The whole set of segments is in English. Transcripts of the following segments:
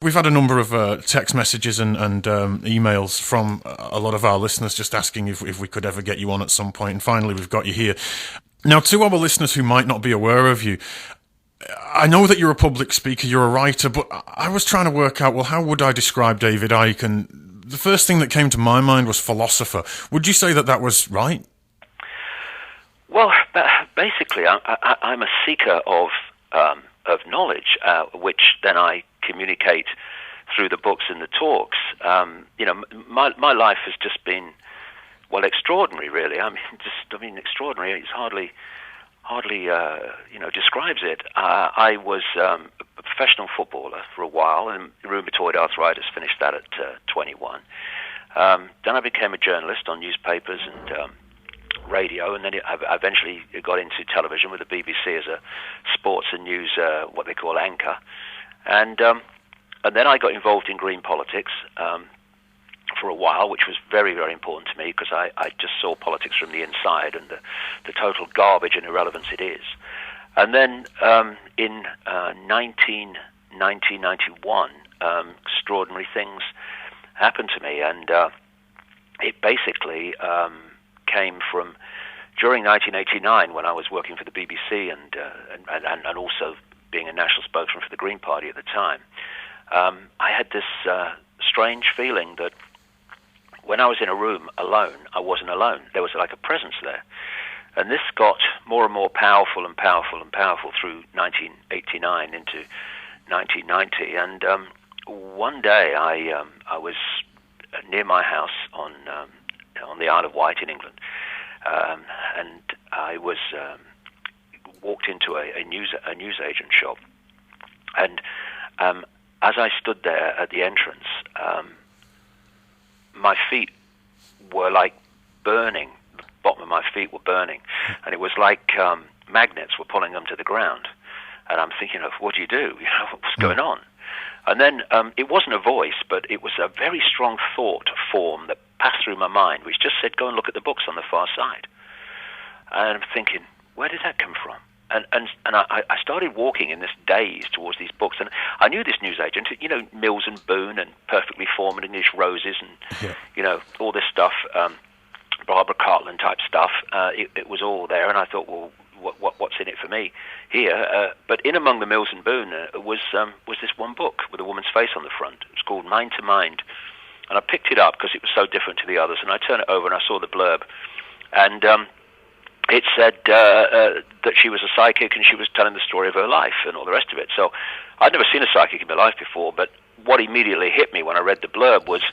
We've had a number of text messages and emails from a lot of our listeners just asking if we could ever get you on at some point, and finally we've got you here. Now, to our listeners who might not be aware of you, I know that you're a public speaker, you're a writer, but I was trying to work out, well, how would I describe David Icke? And the first thing that came to my mind was philosopher. Would you say that was right? Well, basically, I'm a seeker of knowledge, which then I communicate through the books and the talks. My life has just been, well, extraordinary, really. Extraordinary. It's hardly describes it. I was a professional footballer for a while, and rheumatoid arthritis, finished that at 21. Then I became a journalist on newspapers and radio, and then I eventually got into television with the BBC as a sports and news, what they call anchor, and then I got involved in green politics for a while, which was very, very important to me because I just saw politics from the inside and the total garbage and irrelevance it is. And then in 1991, extraordinary things happened to me, and it basically came from during 1989 when I was working for the BBC and also being a national spokesman for the Green Party at the time. I had this strange feeling that when I was in a room alone, I wasn't alone. There was like a presence there. And this got more and more powerful and powerful and powerful through 1989 into 1990. And one day I was near my house on the Isle of Wight in England, and I was walked into a newsagent shop. And as I stood there at the entrance, my feet were like burning. The bottom of my feet were burning, and it was like magnets were pulling them to the ground. And I'm thinking of, what do? What's going on? And then it wasn't a voice, but it was a very strong thought form that passed through my mind, which just said, go and look at the books on the far side. And I'm thinking, where did that come from? And I started walking in this daze towards these books, and I knew this newsagent, Mills and Boon and Perfectly Formed English Roses and, all this stuff, Barbara Cartland type stuff. It was all there, and I thought, well, what's in it for me here? But in among the Mills and Boon was this one book with a woman's face on the front. It was called Mind to Mind, and I picked it up because it was so different to the others, and I turned it over and I saw the blurb, and it said that she was a psychic and she was telling the story of her life and all the rest of it. So I'd never seen a psychic in my life before, but what immediately hit me when I read the blurb was,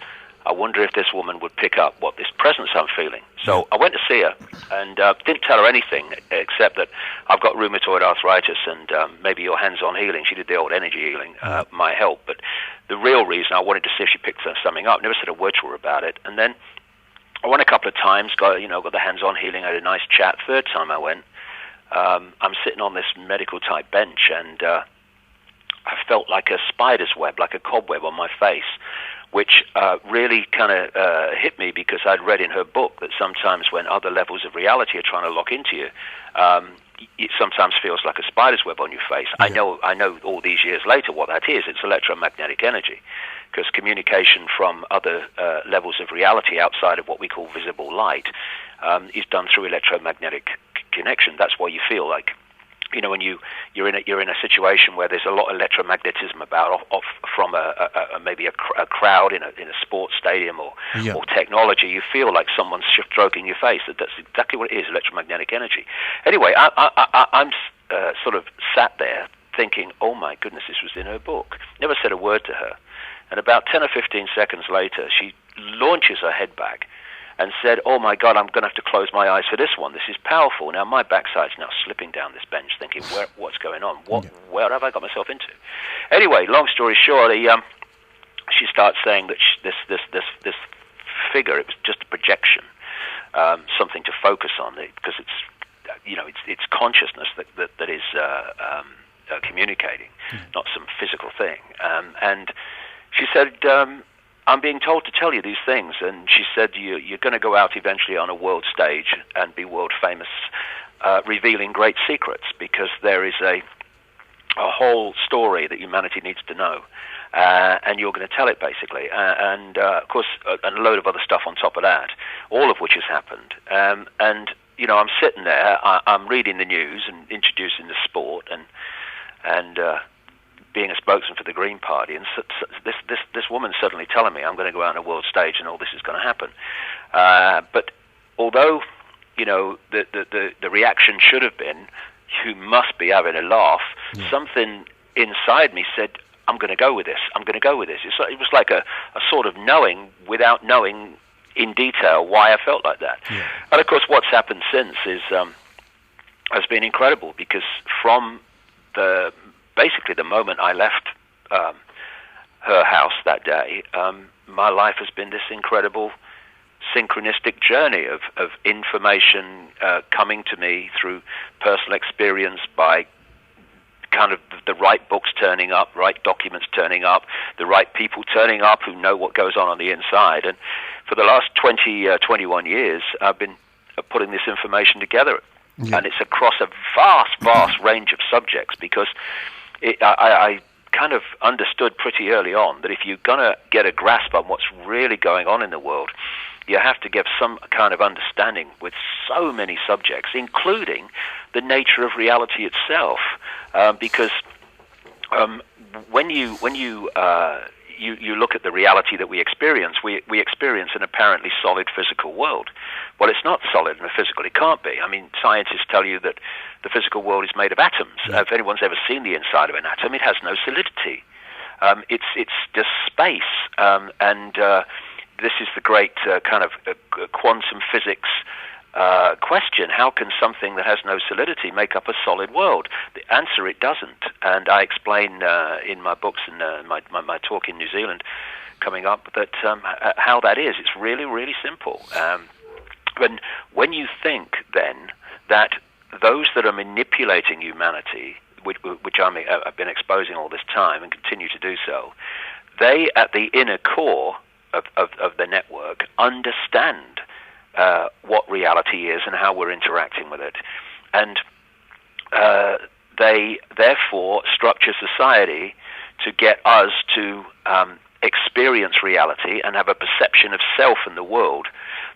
I wonder if this woman would pick up what this presence I'm feeling. So I went to see her and didn't tell her anything except that I've got rheumatoid arthritis and maybe your hands-on healing. She did the old energy healing, might help. But the real reason I wanted to see if she picked something up, never said a word to her about it. And then I went a couple of times, got the hands-on healing, had a nice chat. Third time I went, I'm sitting on this medical-type bench, and I felt like a spider's web, like a cobweb on my face, which really kind of hit me because I'd read in her book that sometimes when other levels of reality are trying to lock into you, it sometimes feels like a spider's web on your face. Yeah. I know all these years later what that is. It's electromagnetic energy, because communication from other levels of reality outside of what we call visible light is done through electromagnetic connection. That's why you feel like, when you're in a situation where there's a lot of electromagnetism about from maybe a crowd in a sports stadium or technology, you feel like someone's stroking your face. That's exactly what it is, electromagnetic energy. Anyway, I'm sort of sat there thinking, oh my goodness, this was in her book. Never said a word to her. And about 10 or 15 seconds later, she launches her head back and said, oh my God, I'm going to have to close my eyes for this one. This is powerful. Now my backside's now slipping down this bench thinking, what's going on? Where have I got myself into? Anyway, long story short, she starts saying that this figure, it was just a projection, something to focus on, because it's consciousness that is communicating, not some physical thing. And she said, I'm being told to tell you these things. And she said, you're going to go out eventually on a world stage and be world famous, revealing great secrets, because there is a whole story that humanity needs to know. and you're going to tell it basically, and of course, and a load of other stuff on top of that, all of which has happened. And I'm sitting there, I'm reading the news and introducing the sport, and being a spokesman for the Green Party, and this woman suddenly telling me I'm going to go out on a world stage and all this is going to happen. But although the reaction should have been, "You must be having a laugh," something inside me said, I'm going to go with this. I'm going to go with this. It was like a sort of knowing without knowing in detail why I felt like that. Yeah. And of course, what's happened since has been incredible, because from basically the moment I left her house that day, my life has been this incredible synchronistic journey of information coming to me through personal experience, by kind of the right books turning up, right documents turning up, the right people turning up who know what goes on the inside. And for the last 21 years, I've been putting this information together. Yeah. And it's across a vast range of subjects, because I kind of understood pretty early on that if you're going to get a grasp on what's really going on in the world, you have to give some kind of understanding with so many subjects, including the nature of reality itself. Because when you look at the reality that we experience an apparently solid physical world. Well, it's not solid and physical. It can't be. I mean, scientists tell you that the physical world is made of atoms. Yeah. If anyone's ever seen the inside of an atom, it has no solidity. It's just space, and this is the great kind of quantum physics question. How can something that has no solidity make up a solid world? The answer, it doesn't. And I explain in my books and my talk in New Zealand coming up that how that is. It's really, really simple. When you think then that those that are manipulating humanity, which I've been exposing all this time and continue to do so, they at the inner core of the network understand what reality is and how we're interacting with it. And they therefore structure society to get us to experience reality and have a perception of self and the world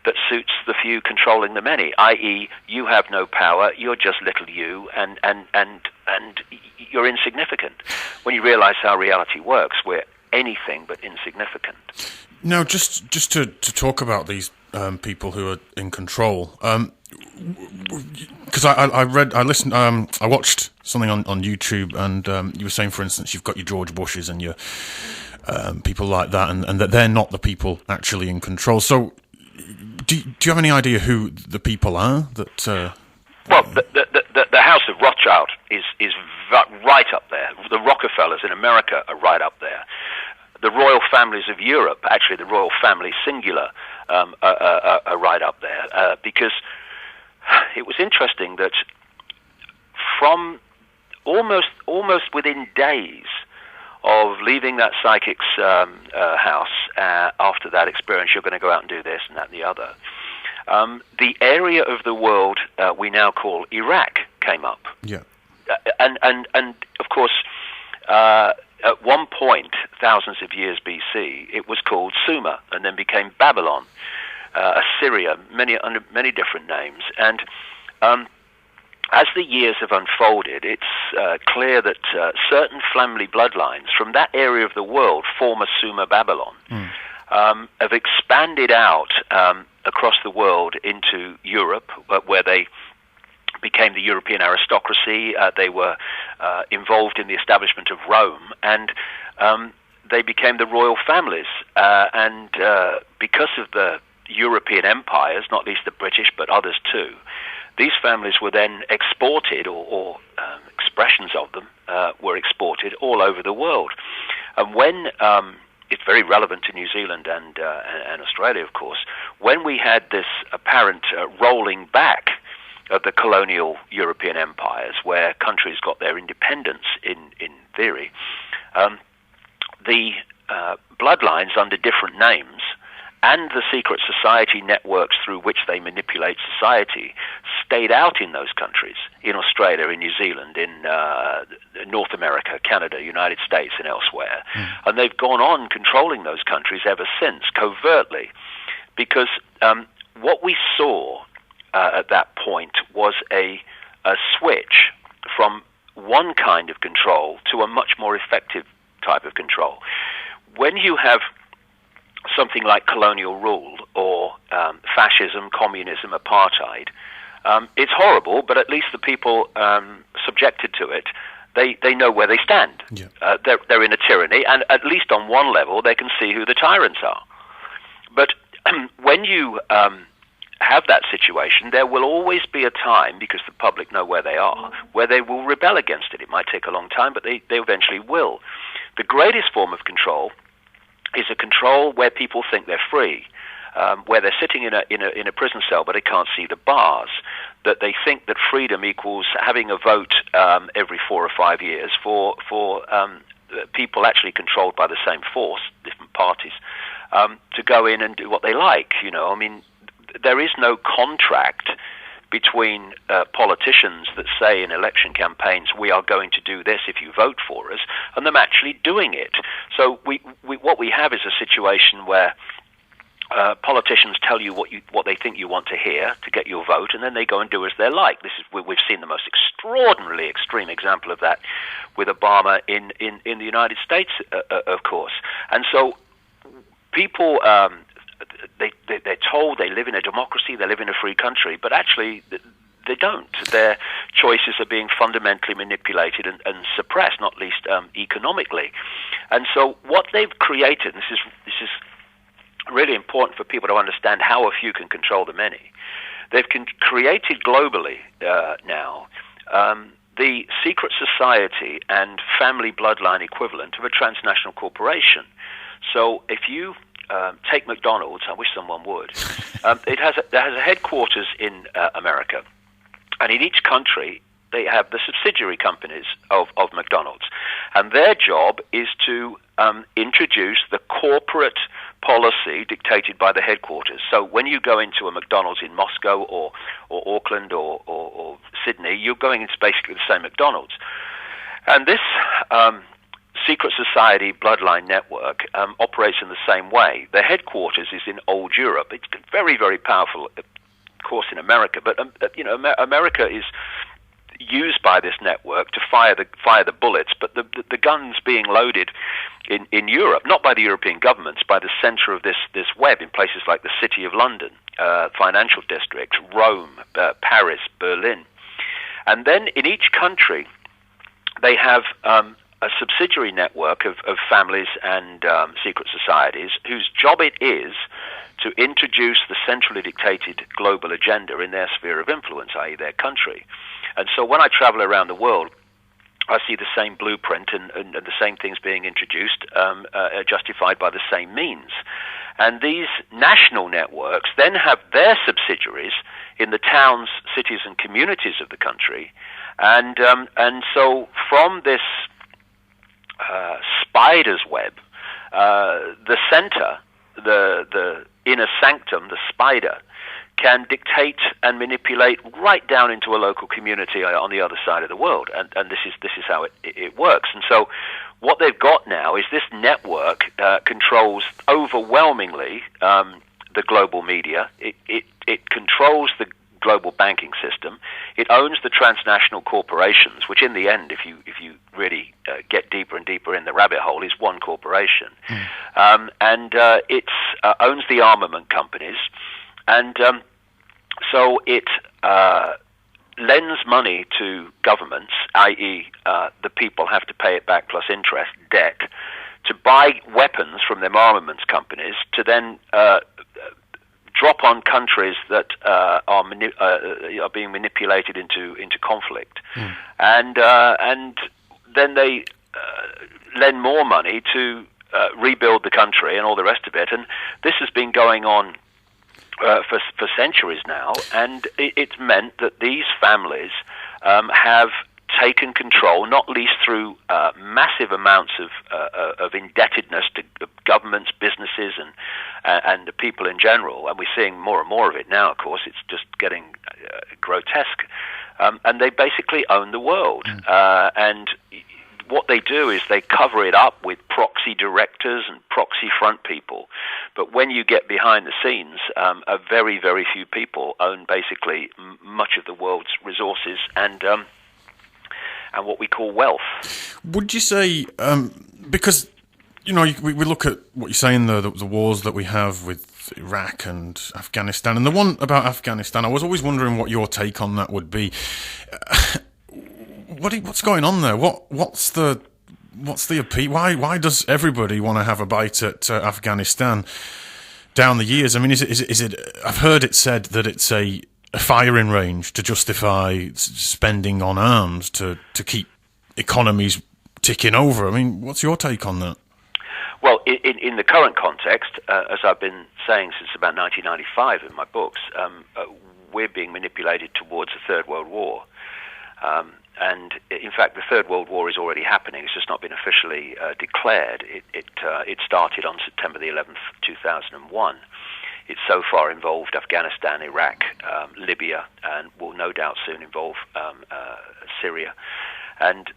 that suits the few controlling the many, i.e. you have no power, you're just little you, and you're insignificant. When you realize how reality works, we're anything but insignificant. Now, just to talk about these people who are in control, because I watched something on YouTube, and you were saying, for instance, you've got your George Bushes and your people like that, and that they're not the people actually in control. So, do you have any idea who the people are that? Well, the House of Rothschild is right up there. The Rockefellers in America are right up there. The royal families of Europe, actually the royal family singular, are right up there, because it was interesting that from almost within days of leaving that psychic's house, after that experience, you're going to go out and do this and that and the other, the area of the world we now call Iraq came up. Yeah. And of course, at one point, thousands of years BC, it was called Sumer, and then became Babylon, Assyria, under many different names. And as the years have unfolded, it's clear that certain family bloodlines from that area of the world, former Sumer Babylon, have expanded out across the world into Europe, where they became the European aristocracy. They were involved in the establishment of Rome, and they became the royal families. And because of the European empires, not least the British, but others too, these families were then exported, or expressions of them were exported all over the world. And when it's very relevant to New Zealand and Australia, of course, when we had this apparent rolling back of the colonial European empires, where countries got their independence in theory, the bloodlines under different names and the secret society networks through which they manipulate society stayed out in those countries, in Australia, in New Zealand, in North America, Canada, United States, and elsewhere. And they've gone on controlling those countries ever since, covertly, because what we saw at that point was a switch from one kind of control to a much more effective type of control. When you have something like colonial rule or fascism, communism, apartheid, it's horrible, but at least the people subjected to it, they know where they stand. Yeah. They're in a tyranny, and at least on one level they can see who the tyrants are. But when you have that situation, there will always be a time, because the public know where they are, where they will rebel against it. It might take a long time, but they eventually will. The greatest form of control is a control where people think they're free, where they're sitting in a prison cell but they can't see the bars, that they think that freedom equals having a vote every 4 or 5 years for people actually controlled by the same force, different parties, to go in and do what they like. I mean, there is no contract between politicians that say in election campaigns, we are going to do this if you vote for us, and them actually doing it. So what we have is a situation where politicians tell you what they think you want to hear to get your vote, and then they go and do as they like. We've seen the most extraordinarily extreme example of that with Obama in the United States, of course. And so people, they're told they live in a democracy, they live in a free country, but actually they don't. Their choices are being fundamentally manipulated and suppressed, not least economically. And so what they've created, and this is really important for people to understand how a few can control the many. They've created globally now the secret society and family bloodline equivalent of a transnational corporation. So if you take McDonald's, I wish someone would, it has a headquarters in America, and in each country they have the subsidiary companies of McDonald's, and their job is to introduce the corporate policy dictated by the headquarters. So when you go into a McDonald's in Moscow or Auckland or Sydney, you're going into basically the same McDonald's. And this secret society bloodline network operates in the same way. The headquarters is in old Europe. It's very, very powerful, of course, in America. But America is used by this network to fire the bullets, but the guns being loaded in Europe, not by the European governments, by the center of this web in places like the City of London, financial district, Rome, Paris, Berlin. And then in each country, they have a subsidiary network of families and secret societies whose job it is to introduce the centrally dictated global agenda in their sphere of influence, i.e. their country. And so when I travel around the world, I see the same blueprint and the same things being introduced, justified by the same means. And these national networks then have their subsidiaries in the towns, cities, and communities of the country. And so from this spider's web, the center, the inner sanctum, the spider, can dictate and manipulate right down into a local community on the other side of the world, and this is how it works. And so, what they've got now is this network controls overwhelmingly the global media. It controls the global banking system. It owns the transnational corporations, which in the end, if you really get deeper and deeper in the rabbit hole, is one corporation. And it owns the armament companies. And so it lends money to governments, i.e. The people have to pay it back plus interest, debt, to buy weapons from them armaments companies to then drop on countries that are being manipulated into conflict. And then they lend more money to rebuild the country and all the rest of it. And this has been going on for centuries now, and it's meant that these families have taken control, not least through massive amounts of indebtedness to governments, businesses, and the people in general. And we're seeing more and more of it now. Of course, it's just getting grotesque. And they basically own the world. And what they do is they cover it up with proxy directors and proxy front people. But when you get behind the scenes, a very, very few people own basically much of the world's resources and what we call wealth. Would you say, because, you know, we look at what you're saying, the wars that we have with Iraq and Afghanistan, and the one about Afghanistan, I was always wondering what your take on that would be. What's going on there? What's the appeal? Why does everybody want to have a bite at Afghanistan down the years? I mean, is it? I've heard it said that it's a firing range to justify spending on arms to keep economies ticking over. I mean, what's your take on that? Well, in the current context, as I've been saying since about 1995 in my books, we're being manipulated towards a third world war. And in fact, the Third World War is already happening. It's just not been officially declared. It started on September the 11th, 2001. It's so far involved Afghanistan, Iraq, Libya, and will no doubt soon involve Syria. And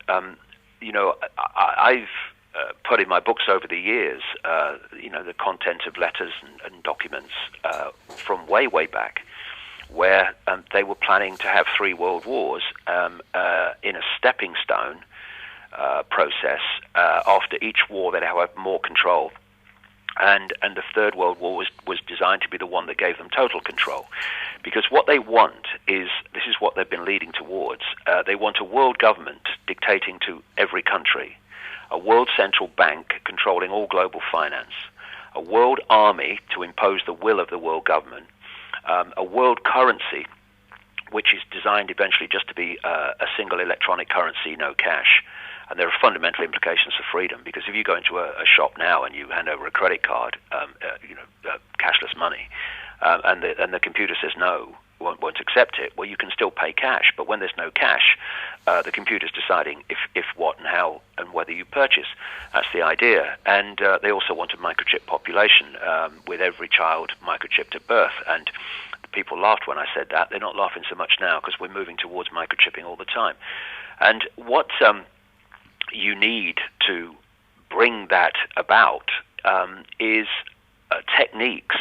you know, I've put in my books over the years, you know, the content of letters and documents from way back, where they were planning to have 3 world wars in a stepping stone process. After each war, they'd have more control, and the Third World War was designed to be the one that gave them total control. Because what they want is, this is what they've been leading towards, they want a world government dictating to every country, a world central bank controlling all global finance, a world army to impose the will of the world government, a world currency, which is designed eventually just to be a single electronic currency, no cash. And there are fundamental implications for freedom, because if you go into a shop now and you hand over a credit card, cashless money, and the computer says no, won't accept it, well, you can still pay cash. But when there's no cash, the computer's deciding if, what, and how, and whether you purchase. That's the idea. And they also want a microchip population, with every child microchipped at birth. And people laughed when I said that. They're not laughing so much now, because we're moving towards microchipping all the time. And what you need to bring that about is techniques,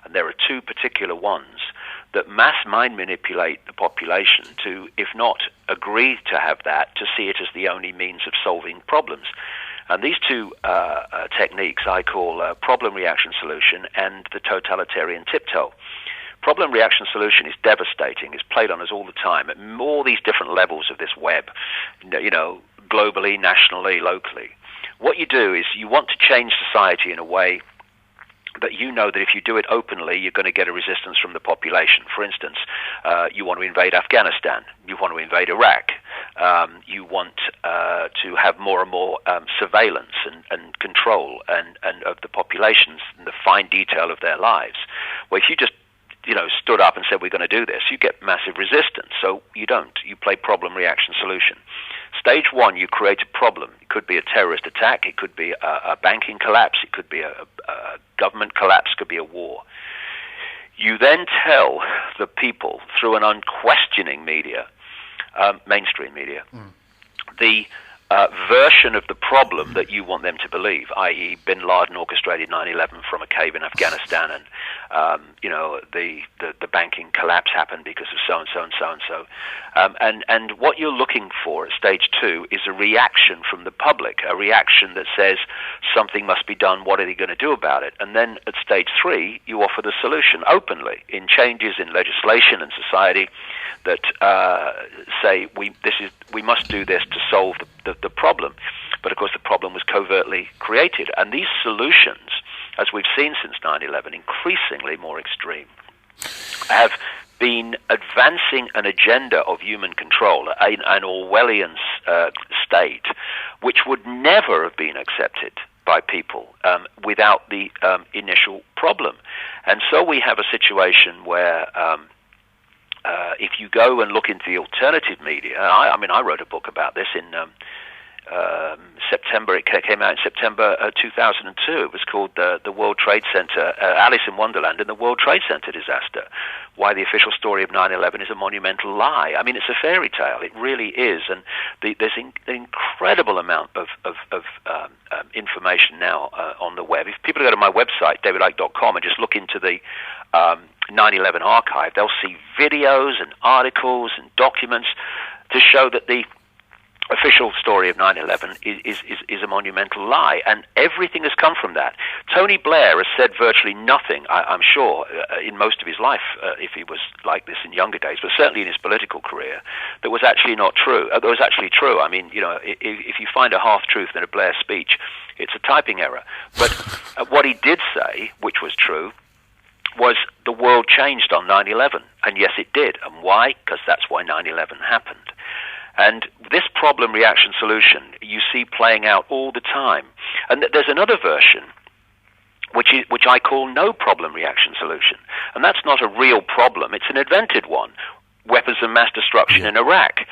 and there are 2 particular ones that mass mind manipulate the population to, if not agree to have that, to see it as the only means of solving problems. And these 2 techniques I call problem reaction solution and the totalitarian tiptoe. Problem reaction solution is devastating. It's played on us all the time at all these different levels of this web, you know, globally, nationally, locally. What you do is you want to change society in a way that you know that if you do it openly, you're going to get a resistance from the population. For instance, you want to invade Afghanistan, you want to invade Iraq, you want to have more and more surveillance and control and of the populations and the fine detail of their lives. Well, if you just stood up and said, we're going to do this, you get massive resistance. So you don't. You play problem, reaction, solution. Stage 1, you create a problem. It could be a terrorist attack. It could be a banking collapse. It could be a government collapse. It could be a war. You then tell the people through an unquestioning media, mainstream media, the version of the problem that you want them to believe, i.e. Bin Laden orchestrated 9/11 from a cave in Afghanistan, and the banking collapse happened because of so and so and so and so. And what you're looking for at stage 2 is a reaction from the public, a reaction that says something must be done. What are they going to do about it? And then at stage 3, you offer the solution openly in changes in legislation and society that say we must do this to solve the problem. But of course the problem was covertly created, and these solutions, as we've seen since 9/11, increasingly more extreme, have been advancing an agenda of human control, an Orwellian state, which would never have been accepted by people without the initial problem. And so we have a situation where if you go and look into the alternative media, I wrote a book about this in September. It came out in September 2002. It was called the World Trade Center, Alice in Wonderland and the World Trade Center disaster. Why the official story of 9/11 is a monumental lie. I mean, it's a fairy tale. It really is, and there's an incredible amount of information now on the web. If people go to my website, davidicke.com, and just look into the 9/11 archive, they'll see videos and articles and documents to show that the official story of 9/11 is a monumental lie, and everything has come from that. Tony Blair has said virtually nothing, I'm sure, in most of his life, if he was like this in younger days, but certainly in his political career, that was actually not true. That was actually true. I mean, you know, if you find a half-truth in a Blair speech, it's a typing error. But what he did say, which was true, was the world changed on 9/11, and yes, it did. And why? Because that's why 9/11 happened. And this problem, reaction, solution, you see playing out all the time. And there's another version, which I call no problem, reaction, solution. And that's not a real problem. It's an invented one. Weapons of mass destruction in Iraq,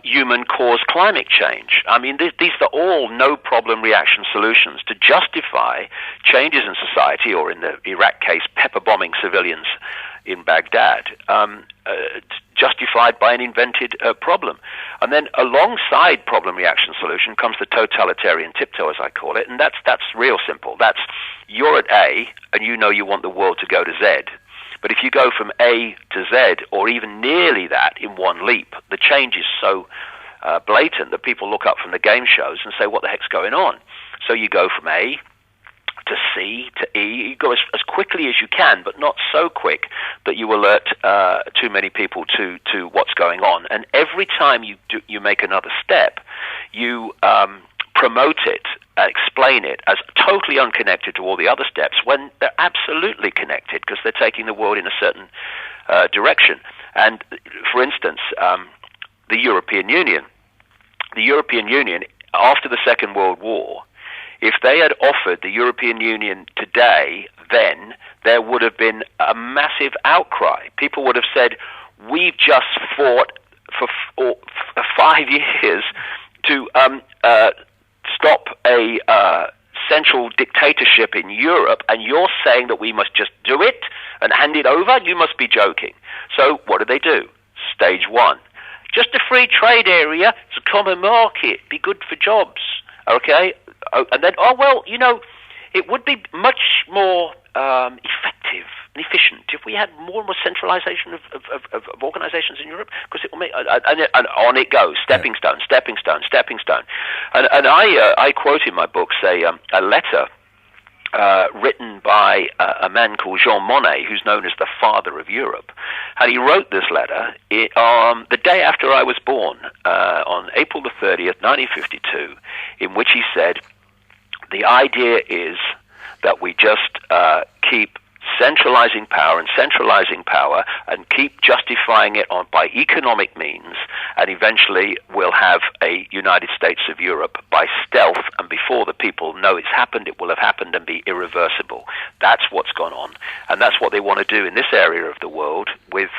human-caused climate change. I mean, these are all no-problem reaction solutions to justify changes in society, or in the Iraq case, pepper bombing civilians in Baghdad, justified by an invented problem. And then alongside problem, reaction, solution comes the totalitarian tiptoe, as I call it, and that's real simple. That's, you're at A, and you know you want the world to go to Z. But if you go from A to Z, or even nearly that in one leap, the change is so blatant that people look up from the game shows and say, what the heck's going on? So you go from A to C to E. You go as quickly as you can, but not so quick that you alert too many people to what's going on. And every time you make another step, you promote it, explain it as totally unconnected to all the other steps, when they're absolutely connected, because they're taking the world in a certain direction. And for instance, the European Union, after the Second World War, if they had offered the European Union today, then there would have been a massive outcry. People would have said, we've just fought for 5 years to stop a central dictatorship in Europe, and you're saying that we must just do it and hand it over? You must be joking. So what did they do? Stage one. Just a free trade area, it's a common market, be good for jobs. Okay? And then, it would be much more effective and efficient if we had more and more centralization of organizations in Europe, because it will make, and on it goes, stepping stone. And I quote in my books a letter written by a man called Jean Monnet, who's known as the father of Europe. And he wrote this letter the day after I was born, on April the 30th, 1952, in which he said, the idea is that we just keep centralizing power and keep justifying it by economic means, and eventually we'll have a United States of Europe by stealth, and before the people know it's happened, it will have happened and be irreversible. That's what's gone on, and that's what they want to do in this area of the world with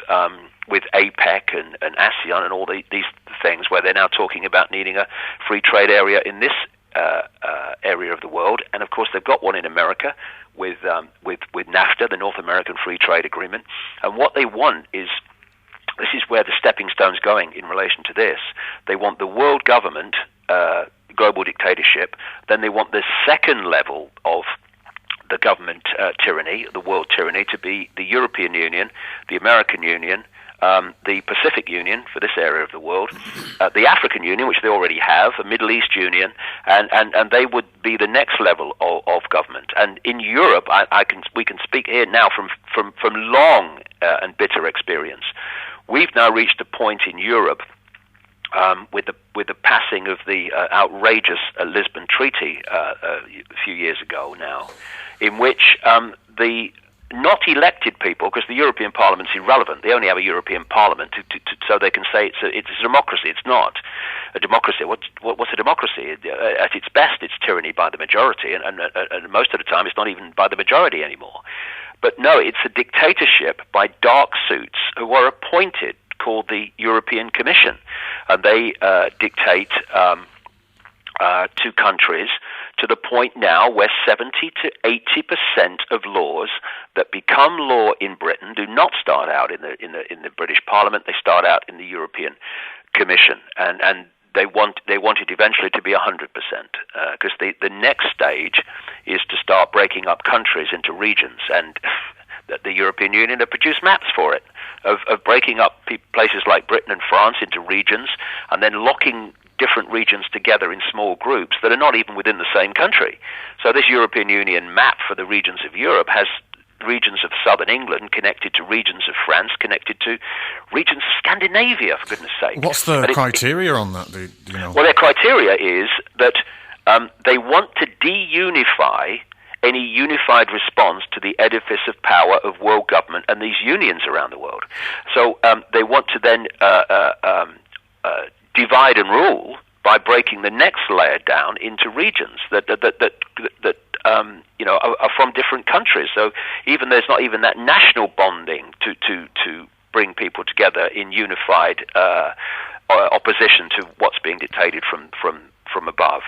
APEC and ASEAN and all these things, where they're now talking about needing a free trade area in this area of the world. And of course they've got one in America with NAFTA, the North American Free Trade Agreement. And what they want is, this is where the stepping stone's going in relation to this, they want the world government, global dictatorship, then they want the second level of the government tyranny, the world tyranny, to be the European Union, the American Union, the Pacific Union for this area of the world, the African Union, which they already have, the Middle East Union, and they would be the next level of government. And in Europe, we can speak here now from long and bitter experience. We've now reached a point in Europe with the passing of the outrageous Lisbon Treaty a few years ago now, in which the not elected people, because the European Parliament's irrelevant. They only have a European Parliament so they can say it's a democracy. It's not a democracy. What's a democracy? At its best, it's tyranny by the majority, and most of the time, it's not even by the majority anymore. But no, it's a dictatorship by dark suits who are appointed, called the European Commission, and they dictate to countries, to the point now where 70 to 80% of laws that become law in Britain do not start out in the British Parliament. They start out in the European Commission, and they want it eventually to be 100%, because the next stage is to start breaking up countries into regions, and the European Union have produced maps for it, of breaking up places like Britain and France into regions, and then locking different regions together in small groups that are not even within the same country. So this European Union map for the regions of Europe has regions of southern England connected to regions of France, connected to regions of Scandinavia, for goodness sake. What's the criteria on that, do you know? Well, their criteria is that they want to de-unify any unified response to the edifice of power of world government and these unions around the world. So they want to then divide and rule by breaking the next layer down into regions that are from different countries. So even there's not even that national bonding to bring people together in unified opposition to what's being dictated from above.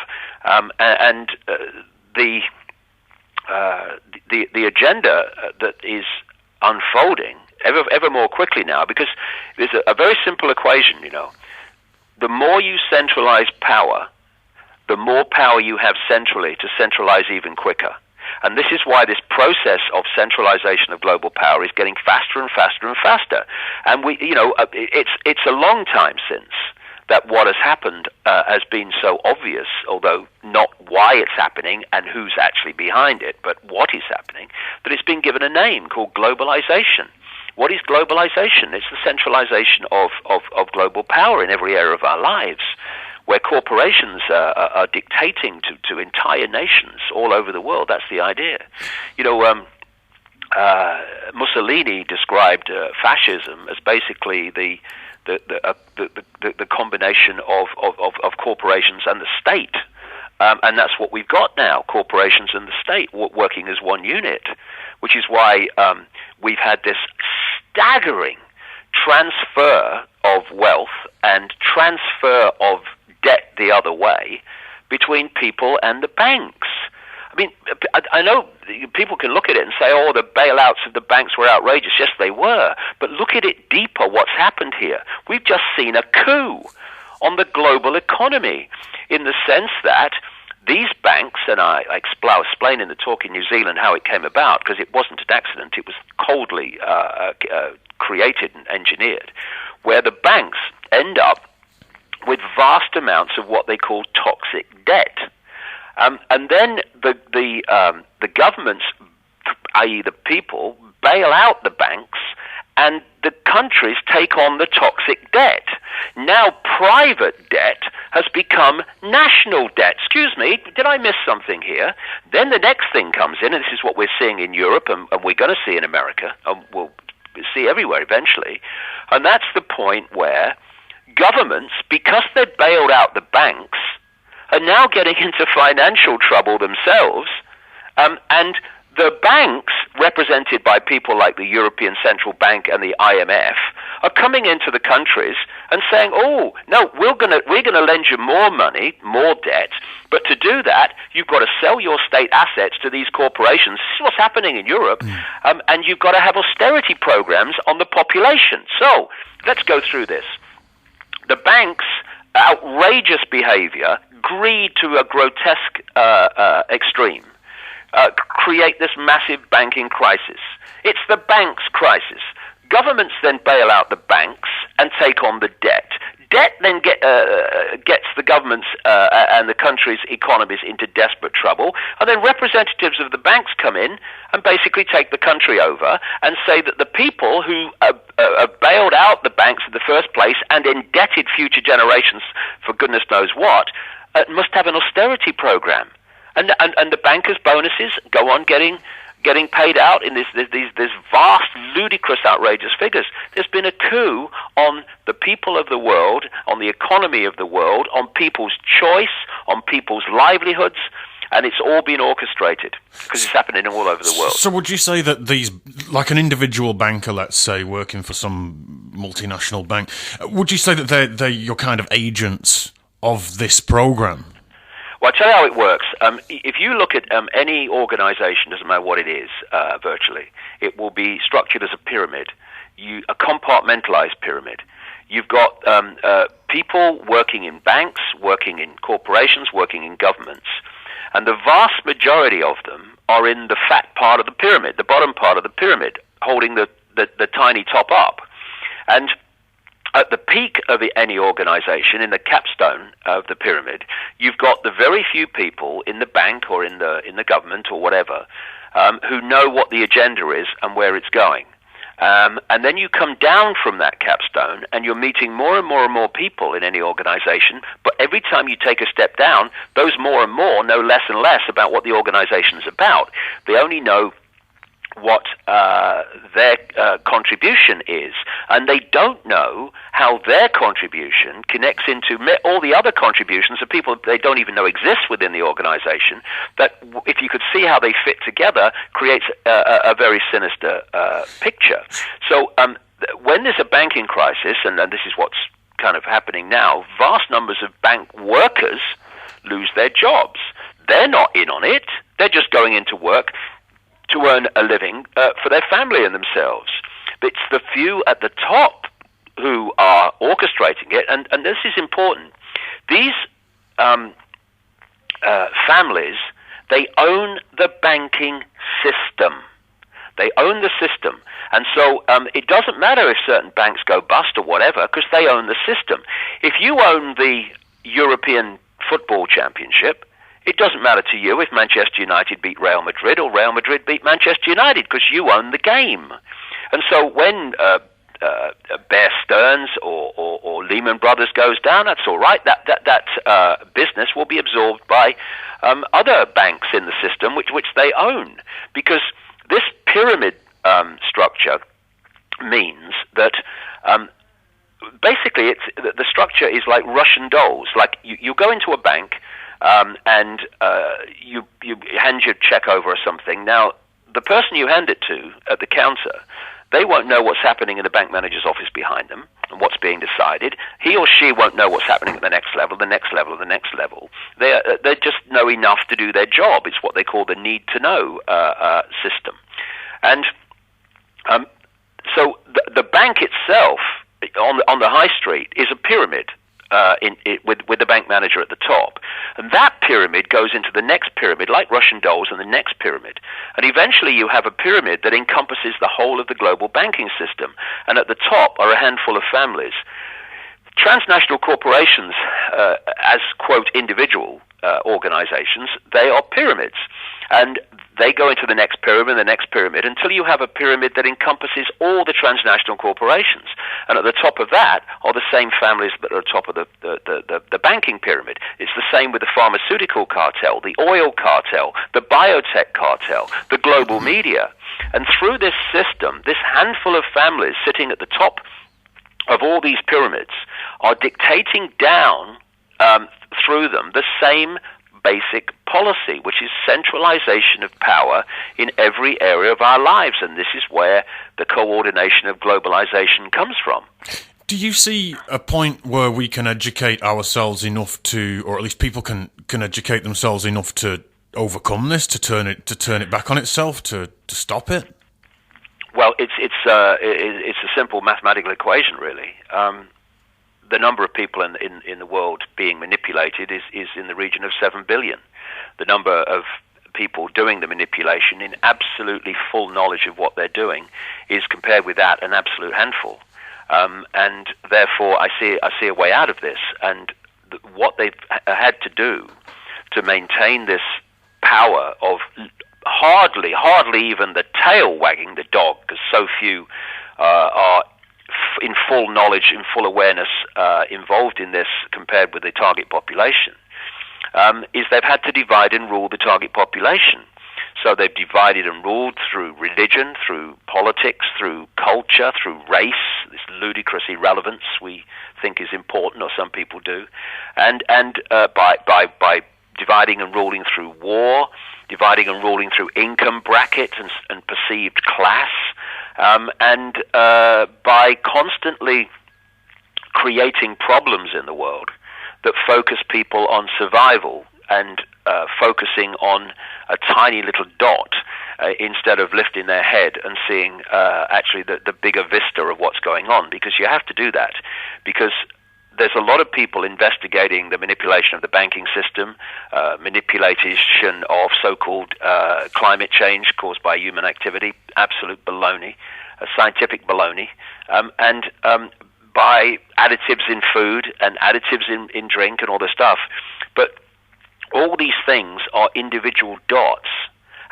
The agenda that is unfolding ever more quickly now, because there's a very simple equation, the more you centralize power, the more power you have centrally to centralize even quicker. And this is why this process of centralization of global power is getting faster and faster and faster. And it's a long time since that what has happened has been so obvious, although not why it's happening and who's actually behind it, but what is happening, that it's been given a name called globalization. What is globalization? It's the centralization of global power in every area of our lives, where corporations are dictating to entire nations all over the world. That's the idea. Mussolini described fascism as basically the combination of corporations and the state. And that's what we've got now, corporations and the state working as one unit, which is why we've had this staggering transfer of wealth and transfer of debt the other way between people and the banks. I mean, I know people can look at it and say, oh, the bailouts of the banks were outrageous. Yes, they were. But look at it deeper, what's happened here. We've just seen a coup on the global economy, in the sense that these banks, and I explain in the talk in New Zealand how it came about, because it wasn't an accident, it was coldly created and engineered, where the banks end up with vast amounts of what they call toxic debt. And then the governments, i.e. the people, bail out the banks, and the countries take on the toxic debt. Now private debt has become national debt. Excuse me, did I miss something here? Then the next thing comes in, and this is what we're seeing in Europe, and we're going to see in America, and we'll see everywhere eventually, and that's the point where governments, because they bailed out the banks, are now getting into financial trouble themselves, and the banks, represented by people like the European Central Bank and the IMF, are coming into the countries and saying, oh, no, we're gonna lend you more money, more debt, but to do that, you've got to sell your state assets to these corporations. This is what's happening in Europe, and you've got to have austerity programs on the population. So, let's go through this. The banks' outrageous behavior, greed to a grotesque extreme, create this massive banking crisis. It's the banks' crisis. Governments then bail out the banks and take on the debt. Debt then gets the governments and the country's economies into desperate trouble, and then representatives of the banks come in and basically take the country over and say that the people who bailed out the banks in the first place and indebted future generations for goodness knows what must have an austerity program. And the bankers' bonuses go on getting paid out in these vast, ludicrous, outrageous figures. There's been a coup on the people of the world, on the economy of the world, on people's choice, on people's livelihoods, and it's all been orchestrated because it's happening all over the world. So would you say that these, like an individual banker, let's say, working for some multinational bank, would you say that they're your kind of agents of this program? Well, I'll tell you how it works. If you look at any organization, doesn't matter what it is, virtually, it will be structured as a pyramid, a compartmentalized pyramid. You've got people working in banks, working in corporations, working in governments, and the vast majority of them are in the fat part of the pyramid, the bottom part of the pyramid, holding the tiny top up. And at the peak of any organization, in the capstone of the pyramid, you've got the very few people in the bank or in the government or whatever who know what the agenda is and where it's going. And then you come down from that capstone and you're meeting more and more and more people in any organization, but every time you take a step down, those more and more know less and less about what the organization is about. They only know what their contribution is, and they don't know how their contribution connects into all the other contributions of people they don't even know exist within the organization, that, if you could see how they fit together, creates a very sinister picture. So when there's a banking crisis, and this is what's kind of happening now, vast numbers of bank workers lose their jobs. They're not in on it. They're just going into work to earn a living for their family and themselves. It's the few at the top who are orchestrating it, and this is important. These families, they own the banking system. They own the system. And so it doesn't matter if certain banks go bust or whatever, because they own the system. If you own the European Football Championship, it doesn't matter to you if Manchester United beat Real Madrid or Real Madrid beat Manchester United, because you own the game. And so when Bear Stearns or Lehman Brothers goes down, that's all right. That business will be absorbed by other banks in the system, which they own. Because this pyramid structure means that basically the structure is like Russian dolls. Like you go into a bank, and you hand your check over or something. Now, the person you hand it to at the counter, they won't know what's happening in the bank manager's office behind them and what's being decided. He or she won't know what's happening at the next level, the next level, the next level. They just know enough to do their job. It's what they call the need-to-know system. And so the bank itself on the high street is a pyramid. With the bank manager at the top. And that pyramid goes into the next pyramid, like Russian dolls, and the next pyramid. And eventually you have a pyramid that encompasses the whole of the global banking system. And at the top are a handful of families. Transnational corporations, as, quote, individual organizations, they are pyramids. And they go into the next pyramid, until you have a pyramid that encompasses all the transnational corporations. And at the top of that are the same families that are at the top of the banking pyramid. It's the same with the pharmaceutical cartel, the oil cartel, the biotech cartel, the global media. And through this system, this handful of families sitting at the top of all these pyramids are dictating down through them the same basic policy, which is centralization of power in every area of our lives. And this is where the coordination of globalization comes from. Do you see a point where we can educate ourselves enough to, or at least people can educate themselves enough to overcome this, to turn it back on itself, to stop it? Well, it's a simple mathematical equation, really. The number of people in the world being manipulated is in the region of 7 billion. The number of people doing the manipulation in absolutely full knowledge of what they're doing is, compared with that, an absolute handful. And therefore, I see a way out of this. And what they've had to do to maintain this power of hardly even the tail wagging the dog, because so few are in full knowledge, in full awareness, involved in this compared with the target population, is they've had to divide and rule the target population. So they've divided and ruled through religion, through politics, through culture, through race, this ludicrous irrelevance we think is important, or some people do, and by dividing and ruling through war, dividing and ruling through income bracket and perceived class, and by constantly creating problems in the world that focus people on survival and focusing on a tiny little dot instead of lifting their head and seeing actually the bigger vista of what's going on, because you have to do that, because there's a lot of people investigating the manipulation of the banking system, manipulation of so-called climate change caused by human activity, absolute baloney, scientific baloney, and by additives in food and additives in drink and all this stuff. But all these things are individual dots,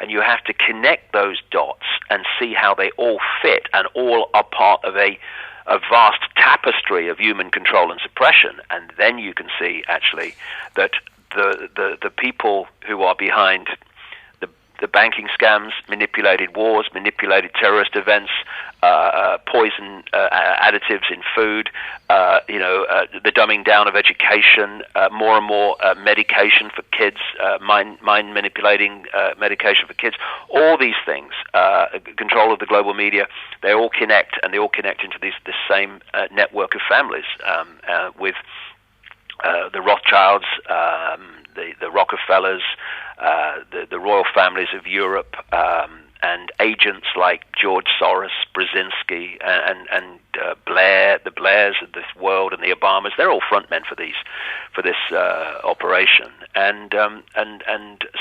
and you have to connect those dots and see how they all fit and all are part of a vast tapestry of human control and suppression. And then you can see actually that the people who are behind the banking scams, manipulated wars, manipulated terrorist events, poison additives in food, the dumbing down of education, more and more medication for kids, mind manipulating medication for kids. All these things, control of the global media, they all connect, and they all connect into this same network of families with the Rothschilds, the Rockefellers, the royal families of Europe, and agents like George Soros, Brzezinski, and Blair, the Blairs of this world, and the Obamas. They're all frontmen for this operation, and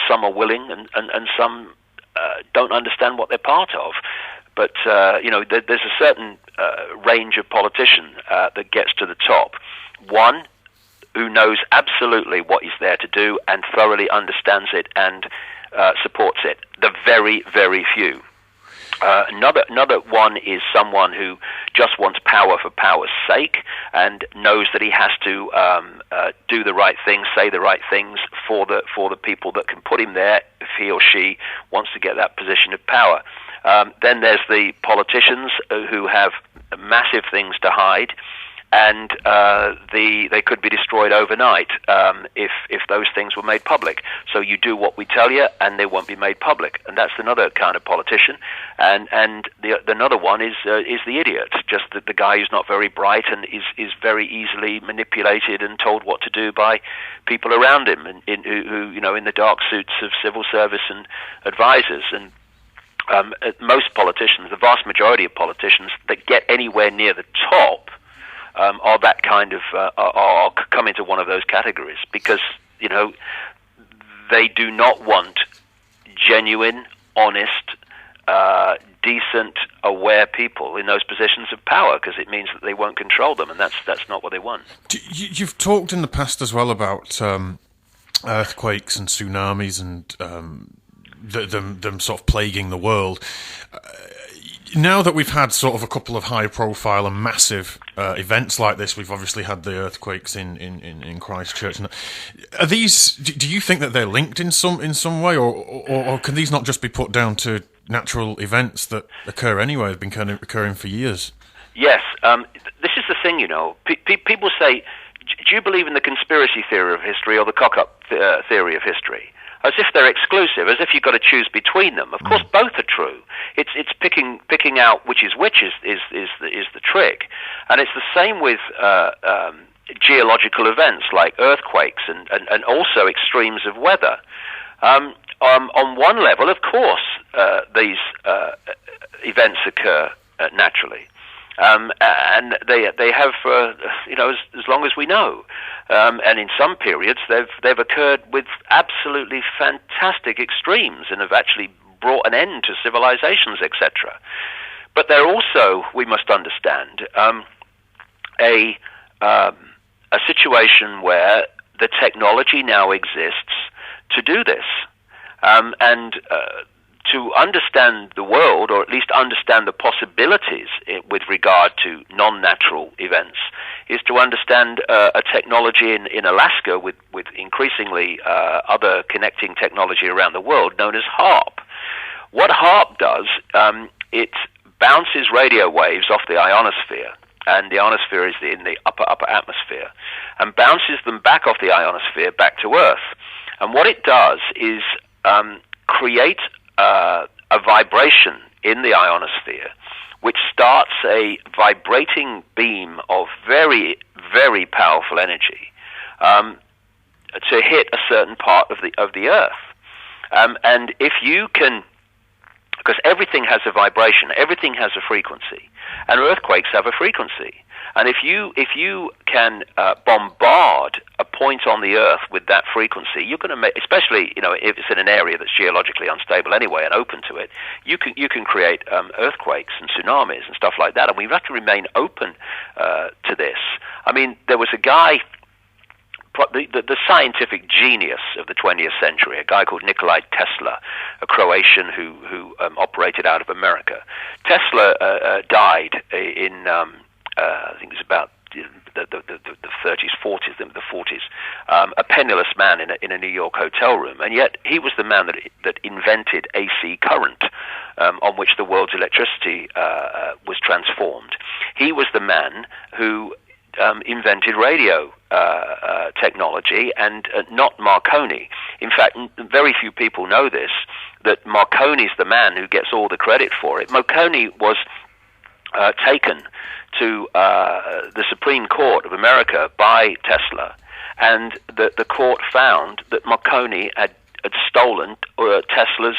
some are willing, and some don't understand what they're part of. But there's a certain range of politician that gets to the top. One who knows absolutely what he's there to do and thoroughly understands it and supports it. The very, very few. Another one is someone who just wants power for power's sake and knows that he has to do the right things, say the right things for the people that can put him there if he or she wants to get that position of power. Then there's the politicians who have massive things to hide, and they could be destroyed overnight if those things were made public. So you do what we tell you, and they won't be made public. And that's another kind of politician. And another one is the idiot, just the guy who's not very bright and is very easily manipulated and told what to do by people around him, who in the dark suits of civil service and advisors. And most politicians, the vast majority of politicians that get anywhere near the top, are that kind of are come into one of those categories, because they do not want genuine, honest, decent, aware people in those positions of power, because it means that they won't control them, and that's not what they want. You've talked in the past as well about earthquakes and tsunamis and them sort of plaguing the world. Now that we've had sort of a couple of high-profile and massive events like this, we've obviously had the earthquakes in Christchurch. Are these? Do you think that they're linked in some way, or can these not just be put down to natural events that occur anyway? They've been kind of occurring for years. Yes, this is the thing. People say, "Do you believe in the conspiracy theory of history or the cock-up theory of history?" As if they're exclusive, as if you've got to choose between them. Of course, both are true. It's picking out which is the trick, and it's the same with geological events like earthquakes and also extremes of weather. On one level, of course, these events occur naturally. And they have, as long as we know, and in some periods they've occurred with absolutely fantastic extremes and have actually brought an end to civilizations, etc. But they're also, we must understand, a situation where the technology now exists to do this, and to understand the world, or at least understand the possibilities with regard to non-natural events, is to understand a technology in Alaska with increasingly other connecting technology around the world known as HAARP. What HAARP does, it bounces radio waves off the ionosphere, and the ionosphere is in the upper atmosphere, and bounces them back off the ionosphere back to Earth. And what it does is create a vibration in the ionosphere, which starts a vibrating beam of very, very powerful energy. to hit a certain part of the Earth. And if you can, because everything has a vibration, everything has a frequency, and earthquakes have a frequency. And if you can bombard a point on the Earth with that frequency, you're going to make, especially if it's in an area that's geologically unstable anyway and open to it, you can create earthquakes and tsunamis and stuff like that. And we have to remain open to this. I mean, there was a guy, the scientific genius of the 20th century, a guy called Nikola Tesla, a Croatian who operated out of America. Tesla died in I think it was about the 30s, 40s, the 40s, a penniless man in a New York hotel room, and yet he was the man that invented AC current, on which the world's electricity was transformed. He was the man who invented radio technology, and not Marconi. In fact, very few people know this, that Marconi's the man who gets all the credit for it. Marconi was taken to the Supreme Court of America by Tesla, and the court found that Marconi had stolen Tesla's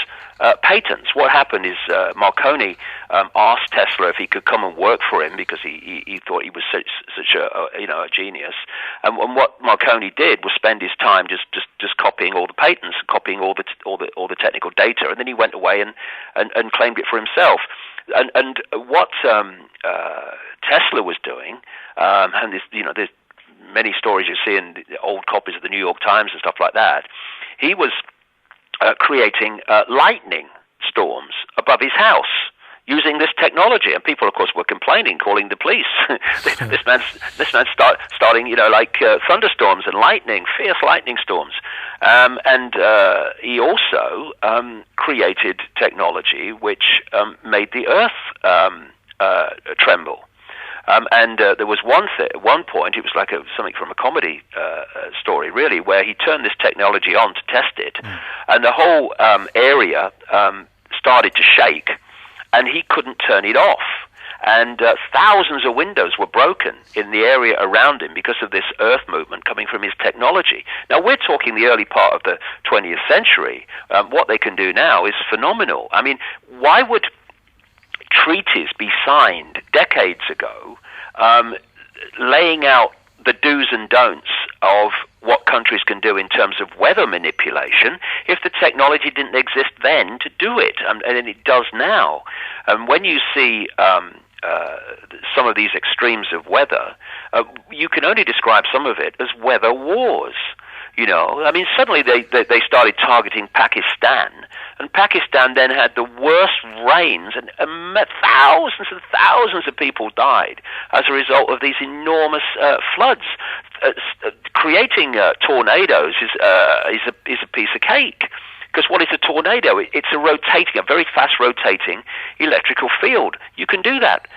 patents. What happened is Marconi asked Tesla if he could come and work for him because he thought he was such a genius. And what Marconi did was spend his time just copying all the patents, copying all the technical data, and then he went away and claimed it for himself. And what Tesla was doing, and there's many stories you see in old copies of the New York Times and stuff like that. He was creating lightning storms above his house using this technology, and people, of course, were complaining, calling the police. this man's starting, thunderstorms and lightning, fierce lightning storms, and he also created technology which made the Earth tremble. And there was one point, it was like something from a comedy story, really, where he turned this technology on to test it, and the whole area started to shake, and he couldn't turn it off. And thousands of windows were broken in the area around him because of this earth movement coming from his technology. Now, we're talking the early part of the 20th century. What they can do now is phenomenal. I mean, why would treaties be signed decades ago laying out the do's and don'ts of what countries can do in terms of weather manipulation if the technology didn't exist then to do it, and it does now? And when you see some of these extremes of weather, you can only describe some of it as weather wars. I mean, suddenly they started targeting Pakistan, and Pakistan then had the worst rains, and thousands and thousands of people died as a result of these enormous floods. Creating tornadoes is a piece of cake. Because what is a tornado? It's a very fast rotating electrical field. You can do that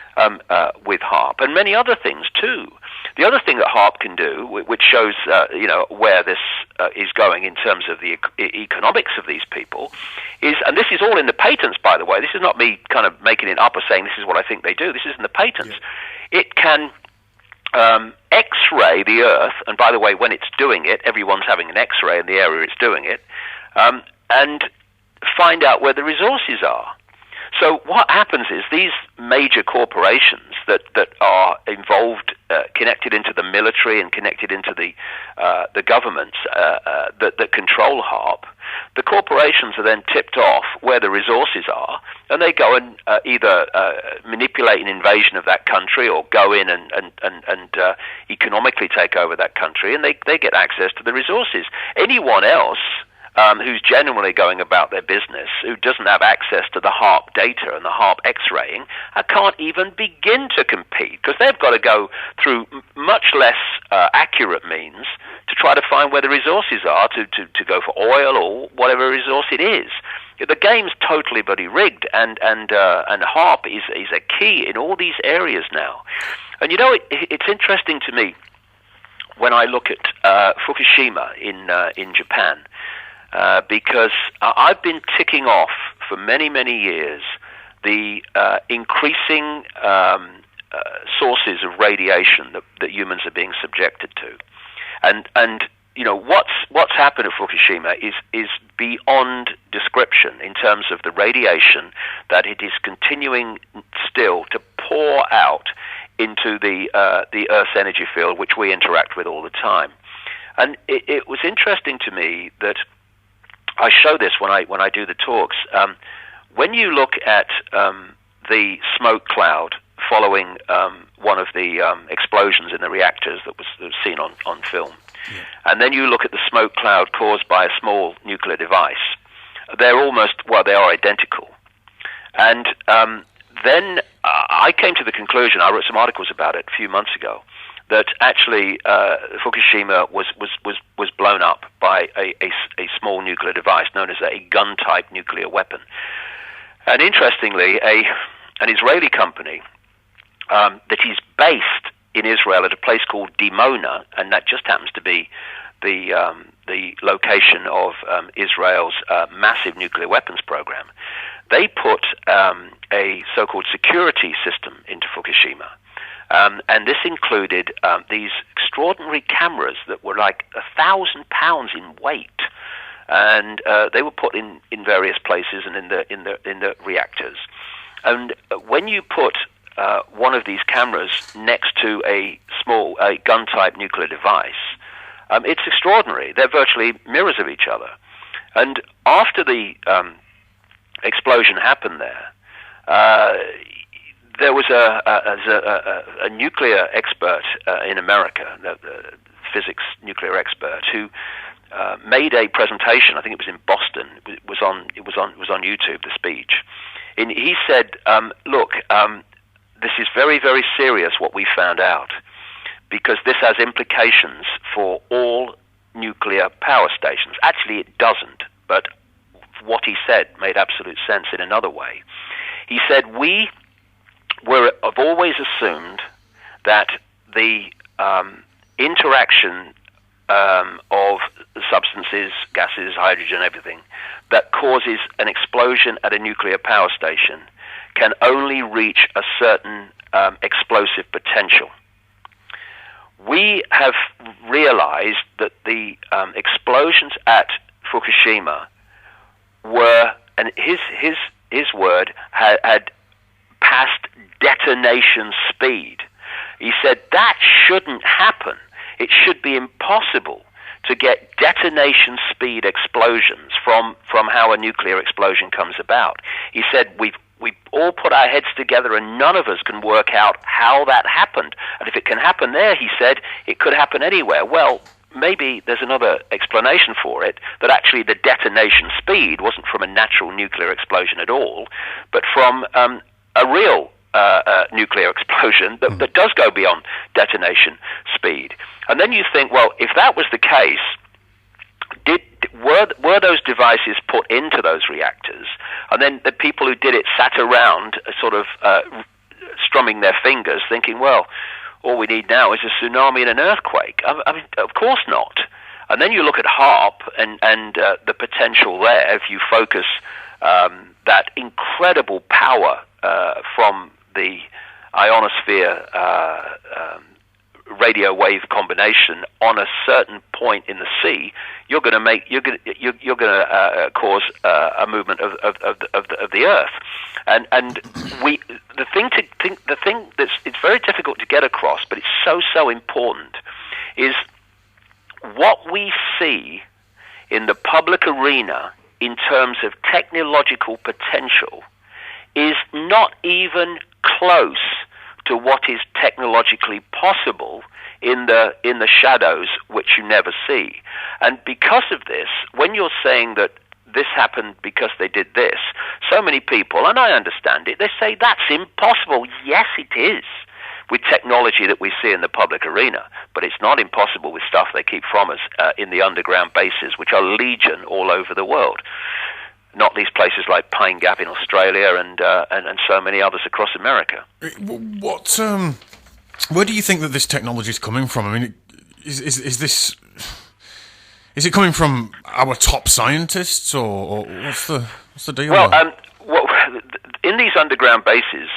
with HAARP, and many other things too. The other thing that HAARP can do, which shows where this is going in terms of the economics of these people, is, and this is all in the patents, by the way. This is not me kind of making it up or saying this is what I think they do. This is in the patents. Yeah. It can X-ray the Earth, and by the way, when it's doing it, everyone's having an X-ray in the area it's doing it, and find out where the resources are. So what happens is these major corporations that are involved, connected into the military and connected into the governments that control HAARP, the corporations are then tipped off where the resources are, and they go and either manipulate an invasion of that country or go in and economically take over that country, and they get access to the resources. Anyone else who's genuinely going about their business, who doesn't have access to the HAARP data and the HAARP X-raying, can't even begin to compete, because they've got to go through much less accurate means to try to find where the resources are, to go for oil or whatever resource it is. The game's totally bloody rigged, and HAARP is a key in all these areas now. And it's interesting to me when I look at Fukushima in Japan. Because I've been ticking off for many, many years the increasing sources of radiation that humans are being subjected to. And what's happened at Fukushima is beyond description in terms of the radiation that it is continuing still to pour out into the Earth's energy field, which we interact with all the time. And it was interesting to me that I show this when I do the talks. When you look at the smoke cloud following one of the explosions in the reactors that was seen on film, and then you look at the smoke cloud caused by a small nuclear device, they are identical. And then I came to the conclusion, I wrote some articles about it a few months ago, that actually Fukushima was blown up by a small nuclear device known as a gun-type nuclear weapon. And interestingly, an Israeli company that is based in Israel at a place called Dimona, and that just happens to be the location of Israel's massive nuclear weapons program. They put a so-called security system into Fukushima. And this included these extraordinary cameras that were like 1,000 pounds in weight, and they were put in various places and in the reactors. And when you put one of these cameras next to a gun-type nuclear device, it's extraordinary. They're virtually mirrors of each other. And after the explosion happened there was a nuclear expert in America, a physics nuclear expert, who made a presentation. I think it was in Boston. It was on YouTube. The speech. And he said, "Look, this is very, very serious what we found out, because this has implications for all nuclear power stations." Actually, it doesn't, but what he said made absolute sense in another way. He said, have always assumed that the interaction of substances, gases, hydrogen, everything, that causes an explosion at a nuclear power station can only reach a certain explosive potential. We have realized that the explosions at Fukushima were, and his word, had past detonation speed. He said that shouldn't happen. It should be impossible to get detonation speed explosions from how a nuclear explosion comes about. He said we all put our heads together and none of us can work out how that happened. And if it can happen there, he said, it could happen anywhere. Well, maybe there's another explanation for it, that actually the detonation speed wasn't from a natural nuclear explosion at all, but from a real nuclear explosion that does go beyond detonation speed. And then you think, well, if that was the case, were those devices put into those reactors, and then the people who did it sat around sort of strumming their fingers thinking, well, all we need now is a tsunami and an earthquake? I mean, of course not. And then you look at HAARP and the potential there, if you focus that incredible power from the ionosphere radio wave combination on a certain point in the sea, you're going to cause a movement of the Earth, and the thing that's it's very difficult to get across, but it's so important, is what we see in the public arena in terms of technological potential is not even close to what is technologically possible in the shadows, which you never see. And because of this, when you're saying that this happened because they did this, so many people, and I understand it, they say that's impossible. Yes, it is, with technology that we see in the public arena, but it's not impossible with stuff they keep from us in the underground bases, which are legion all over the world. Not least places like Pine Gap in Australia and so many others across America. Where do you think that this technology is coming from? I mean, is it coming from our top scientists, or what's the deal? Well, in these underground bases,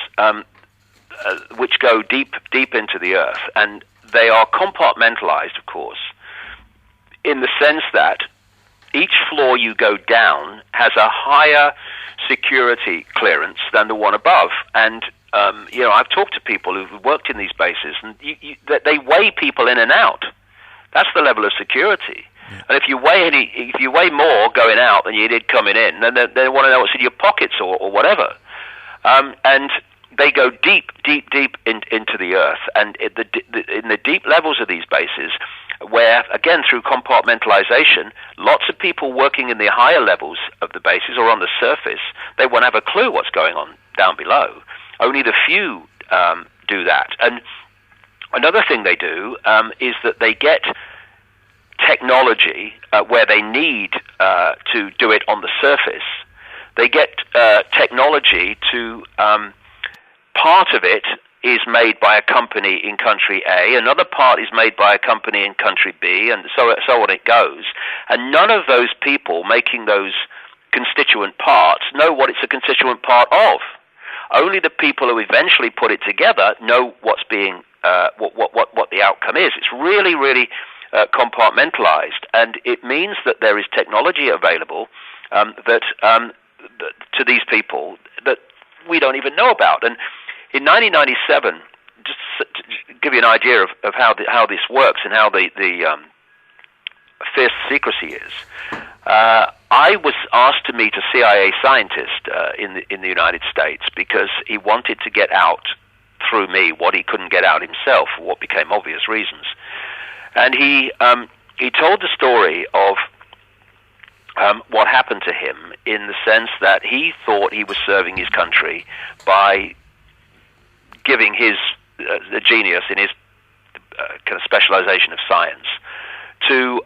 which go deep into the earth, and they are compartmentalized, of course. in the sense that each floor you go down has a higher security clearance than the one above. And, I've talked to people who've worked in ththey weigh people in and out. That's the level of security. Yeah. And if you weigh more going out than you did coming in, then they want to know what's in your pockets or whatever. And they go deep into the earth. And in the deep levels of these bases, where, again, through compartmentalization, lots of people working in the higher levels of the bases or on the surface, they won't have a clue what's going on down below. Only the few do that. And another thing they do is that they get technology where they need to do it on the surface. They get technology to part of it is made by a company in country A, another part is made by a company in country B, and so on it goes. And none of those people making those constituent parts know what it's a constituent part of. Only the people who eventually put it together know what's being what the outcome is. It's really, really compartmentalized, and it means that there is technology available that to these people that we don't even know about. And in 1997, just to give you an idea of how this works and how the fierce secrecy is, I was asked to meet a CIA scientist in the United States because he wanted to get out through me what he couldn't get out himself for what became obvious reasons. And he told the story of what happened to him in the sense that he thought he was serving his country by giving his the genius in his kind of specialization of science to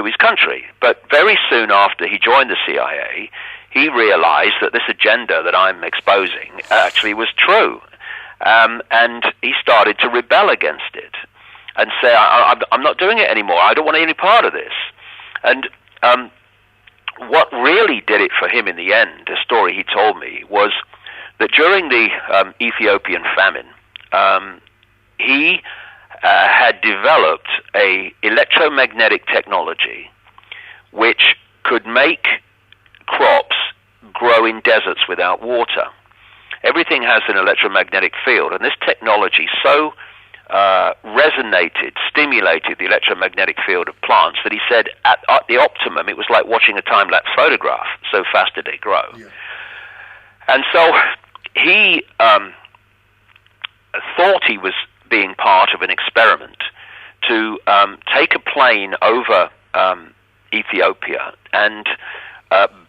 his country. But very soon after he joined the CIA, he realized that this agenda that I'm exposing actually was true. And he started to rebel against it and say, I'm not doing it anymore. I don't want any part of this. And what really did it for him in the end, the story he told me, was that during the Ethiopian famine, he had developed a electromagnetic technology which could make crops grow in deserts without water. Everything has an electromagnetic field, and this technology so stimulated the electromagnetic field of plants that he said at the optimum it was like watching a time-lapse photograph, so fast did it grow. Yeah. And so he thought he was being part of an experiment to take a plane over Ethiopia and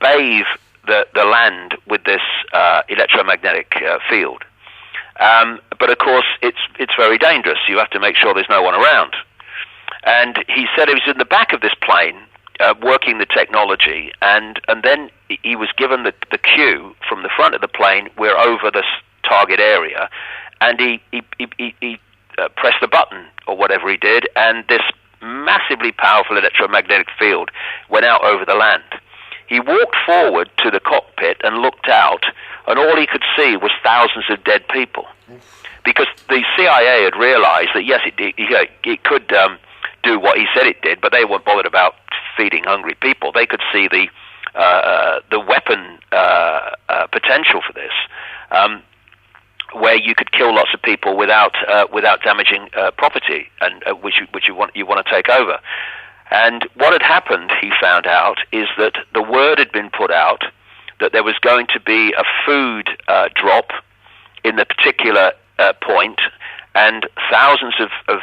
bathe the land with this electromagnetic field. But of course, it's very dangerous. You have to make sure there's no one around. And he said he was in the back of this plane working the technology, and then he was given the cue from the front of the plane, we're over this target area, and he pressed the button or whatever he did, and this massively powerful electromagnetic field went out over the land. He walked forward to the cockpit and looked out, and all he could see was thousands of dead people. Because the CIA had realized that, yes, it could do what he said it did, but they weren't bothered about feeding hungry people. They could see the weapon potential for this, where you could kill lots of people without damaging property, and which you want to take over. And what had happened, he found out, is that the word had been put out that there was going to be a food drop in the particular point, and thousands of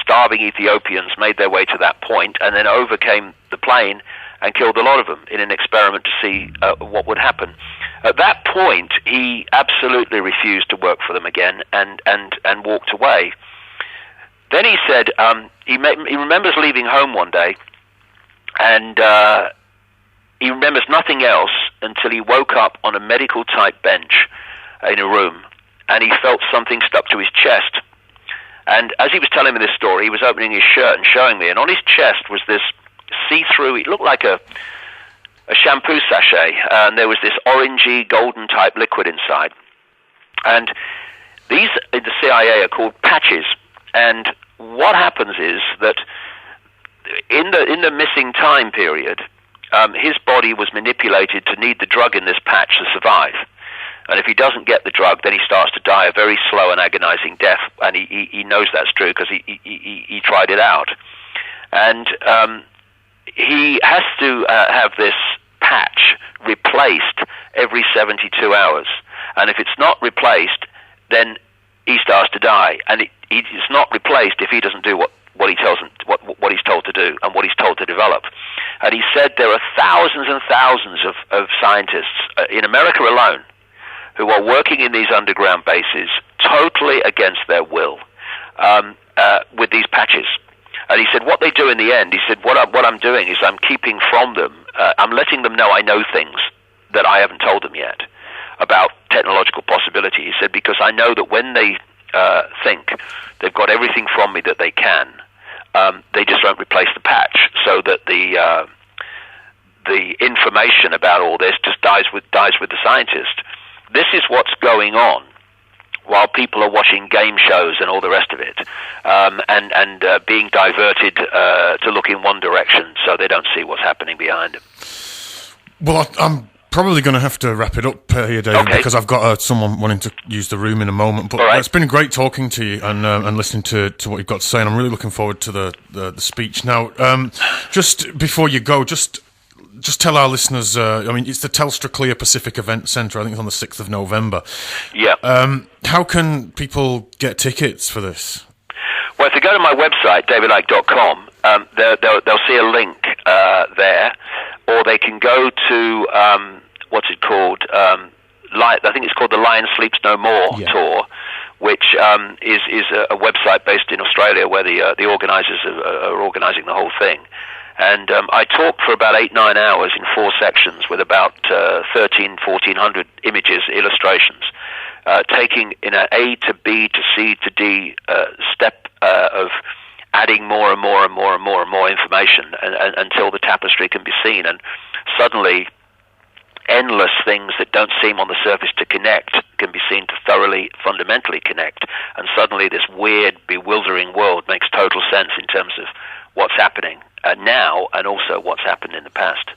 starving Ethiopians made their way to that point and then overcame the plane and killed a lot of them in an experiment to see what would happen. At that point, he absolutely refused to work for them again and walked away. Then he said he remembers leaving home one day, and he remembers nothing else until he woke up on a medical-type bench in a room, and he felt something stuck to his chest. And as he was telling me this story, he was opening his shirt and showing me, and on his chest was this see-through, it looked like a shampoo sachet, and there was this orangey, golden-type liquid inside. And these, in the CIA, are called patches. And what happens is that in the missing time period, his body was manipulated to need the drug in this patch to survive. And if he doesn't get the drug, then he starts to die a very slow and agonizing death. And he knows that's true because he tried it out. And he has to have this patch replaced every 72 hours. And if it's not replaced, then he starts to die. And it's not replaced if he doesn't do what he tells him, what he's told to do and what he's told to develop. And he said there are thousands and thousands of scientists in America alone who are working in these underground bases totally against their will with these patches. And he said what they do in the end, he said what I'm doing is I'm keeping from them, I'm letting them know I know things that I haven't told them yet about technological possibility. He said because I know that when they think they've got everything from me that they can, they just won't replace the patch, so that the information about all this just dies with the scientist. This is what's going on while people are watching game shows and all the rest of it, and being diverted to look in one direction so they don't see what's happening behind them. Well, I'm probably going to have to wrap it up here, David, okay, because I've got someone wanting to use the room in a moment. But right, it's been great talking to you and listening to what you've got to say, and I'm really looking forward to the speech. Now, just before you go, just tell our listeners, I mean, it's the Telstra Clear Pacific Event Centre. I think it's on the 6th of November. Yeah. How can people get tickets for this? Well, if they go to my website, davidicke.com, they'll see a link there, or they can go to, what's it called? I think it's called the Lion Sleeps No More tour, which is a website based in Australia where the organisers are organising the whole thing. And I talked for about 8-9 hours in 4 sections with about 1,400 images, illustrations, taking in an A to B to C to D step of adding more and more and more and more and more information until the tapestry can be seen. And suddenly endless things that don't seem on the surface to connect can be seen to thoroughly, fundamentally connect. And suddenly this weird, bewildering world makes total sense in terms of what's happening now and also what's happened in the past.